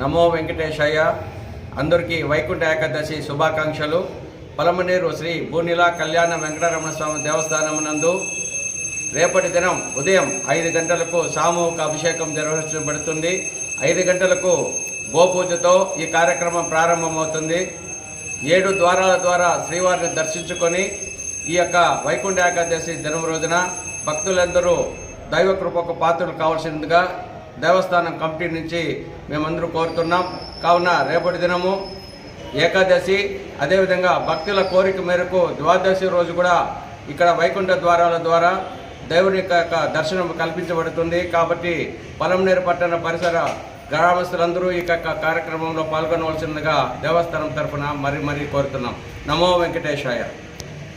నమో వెంకటేశయ్య. అందరికీ వైకుంఠ ఏకాదశి శుభాకాంక్షలు. పలమనేరు శ్రీ భూనిల కళ్యాణ వెంకటరమణ స్వామి దేవస్థానం నందు రేపటి దినం ఉదయం 5 గంటలకు సామూహిక అభిషేకం నిర్వహించబడుతుంది. 5 గంటలకు గోపూజతో ఈ కార్యక్రమం ప్రారంభమవుతుంది. 7 ద్వారాల ద్వారా శ్రీవారిని దర్శించుకొని ఈ యొక్క వైకుంఠ ఏకాదశి దినం రోజున భక్తులందరూ దైవ కృపకు పాత్రలు కావాల్సిందిగా దేవస్థానం కమిటీ నుంచి మేమందరూ కోరుతున్నాం. కావున రేపటి దినము ఏకాదశి, అదేవిధంగా భక్తుల కోరిక మేరకు ద్వాదశి రోజు కూడా ఇక్కడ వైకుంఠ ద్వారాల ద్వారా దేవుని యొక్క దర్శనం కల్పించబడుతుంది. కాబట్టి పలమనేరు పట్టణ పరిసర గ్రామస్తులందరూ ఈ యొక్క కార్యక్రమంలో పాల్గొనవలసిందిగా దేవస్థానం తరఫున మరీ కోరుతున్నాం. నమో వెంకటేశాయ.